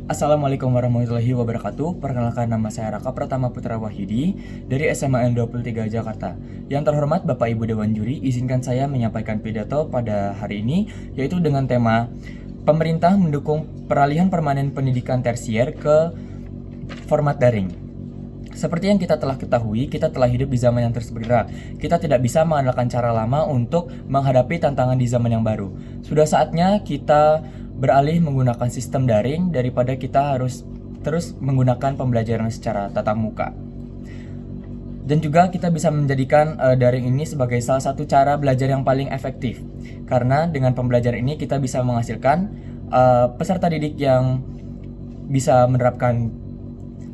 Assalamualaikum warahmatullahi wabarakatuh. Perkenalkan, nama saya Raka Pratama Putra Wahyudi dari SMA N23 Jakarta. Yang terhormat Bapak Ibu Dewan Juri, izinkan saya menyampaikan pidato pada hari ini, yaitu dengan tema pemerintah mendukung peralihan permanen pendidikan tersier ke format daring. Seperti yang kita telah ketahui, kita telah hidup di zaman yang terus bergerak. Kita tidak bisa mengandalkan cara lama untuk menghadapi tantangan di zaman yang baru. Sudah saatnya kita beralih menggunakan sistem daring daripada kita harus terus menggunakan pembelajaran secara tatap muka. Dan juga kita bisa menjadikan daring ini sebagai salah satu cara belajar yang paling efektif. Karena dengan pembelajaran ini kita bisa menghasilkan peserta didik yang bisa menerapkan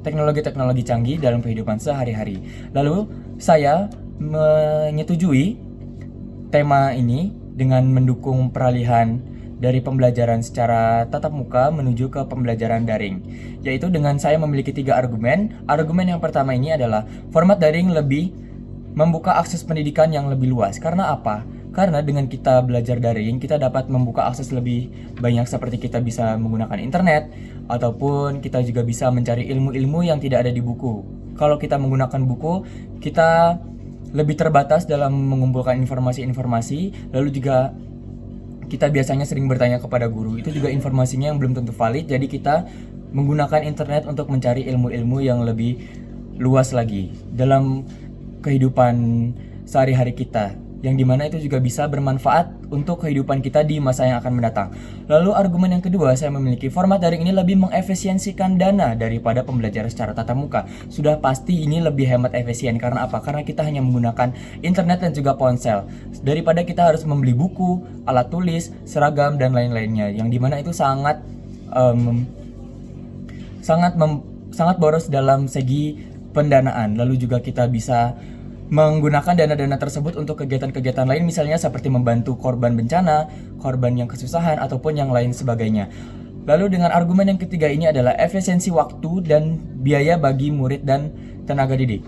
teknologi-teknologi canggih dalam kehidupan sehari-hari. Lalu saya menyetujui tema ini dengan mendukung peralihan dari pembelajaran secara tatap muka menuju ke pembelajaran daring, yaitu dengan saya memiliki 3 argumen. Argumen yang pertama ini adalah format daring lebih membuka akses pendidikan yang lebih luas. Karena apa? Karena dengan kita belajar daring, kita dapat membuka akses lebih banyak, seperti kita bisa menggunakan internet, ataupun kita juga bisa mencari ilmu-ilmu yang tidak ada di buku. Kalau kita menggunakan buku, kita lebih terbatas dalam mengumpulkan informasi-informasi, lalu juga kita biasanya sering bertanya kepada guru, itu juga informasinya yang belum tentu valid, jadi kita menggunakan internet untuk mencari ilmu-ilmu yang lebih luas lagi dalam kehidupan sehari-hari kita, yang dimana itu juga bisa bermanfaat untuk kehidupan kita di masa yang akan mendatang. Lalu argumen yang kedua, saya memiliki format daring ini lebih mengefisiensikan dana daripada pembelajaran secara tatap muka. Sudah pasti ini lebih hemat efisien. Karena apa? Karena kita hanya menggunakan internet dan juga ponsel, daripada kita harus membeli buku, alat tulis, seragam, dan lain-lainnya, yang dimana itu sangat boros dalam segi pendanaan. Lalu juga kita bisa menggunakan dana-dana tersebut untuk kegiatan-kegiatan lain, misalnya seperti membantu korban bencana, korban yang kesusahan, ataupun yang lain sebagainya. Lalu dengan argumen yang ketiga ini adalah efisiensi waktu dan biaya bagi murid dan tenaga didik.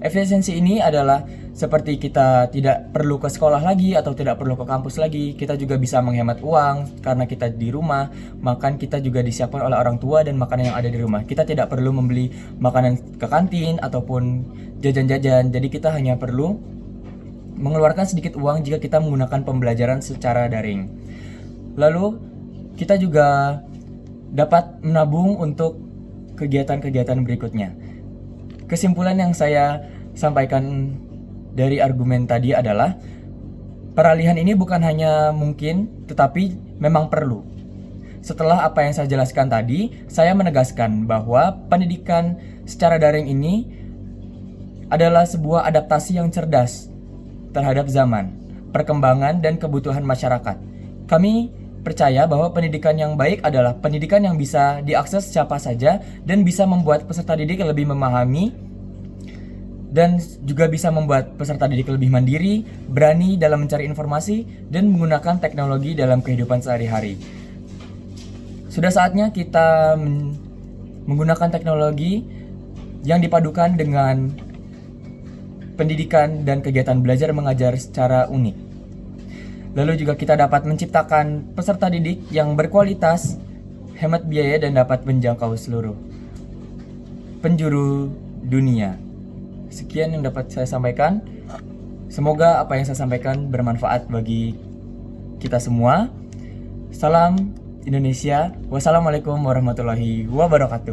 Efisiensi ini adalah seperti kita tidak perlu ke sekolah lagi atau tidak perlu ke kampus lagi. Kita juga bisa menghemat uang karena kita di rumah, makan kita juga disiapkan oleh orang tua dan makanan yang ada di rumah. Kita tidak perlu membeli makanan ke kantin ataupun jajan-jajan. Jadi kita hanya perlu mengeluarkan sedikit uang jika kita menggunakan pembelajaran secara daring. Lalu kita juga dapat menabung untuk kegiatan-kegiatan berikutnya. Kesimpulan yang saya sampaikan dari argumen tadi adalah peralihan ini bukan hanya mungkin, tetapi memang perlu. Setelah apa yang saya jelaskan tadi, saya menegaskan bahwa pendidikan secara daring ini adalah sebuah adaptasi yang cerdas terhadap zaman, perkembangan, dan kebutuhan masyarakat. Kami percaya bahwa pendidikan yang baik adalah pendidikan yang bisa diakses siapa saja dan bisa membuat peserta didik lebih memahami dan juga bisa membuat peserta didik lebih mandiri, berani dalam mencari informasi, dan menggunakan teknologi dalam kehidupan sehari-hari. Sudah saatnya kita menggunakan teknologi yang dipadukan dengan pendidikan dan kegiatan belajar mengajar secara unik. Lalu juga kita dapat menciptakan peserta didik yang berkualitas, hemat biaya, dan dapat menjangkau seluruh penjuru dunia. Sekian yang dapat saya sampaikan. Semoga apa yang saya sampaikan bermanfaat bagi kita semua. Salam Indonesia. Wassalamualaikum warahmatullahi wabarakatuh.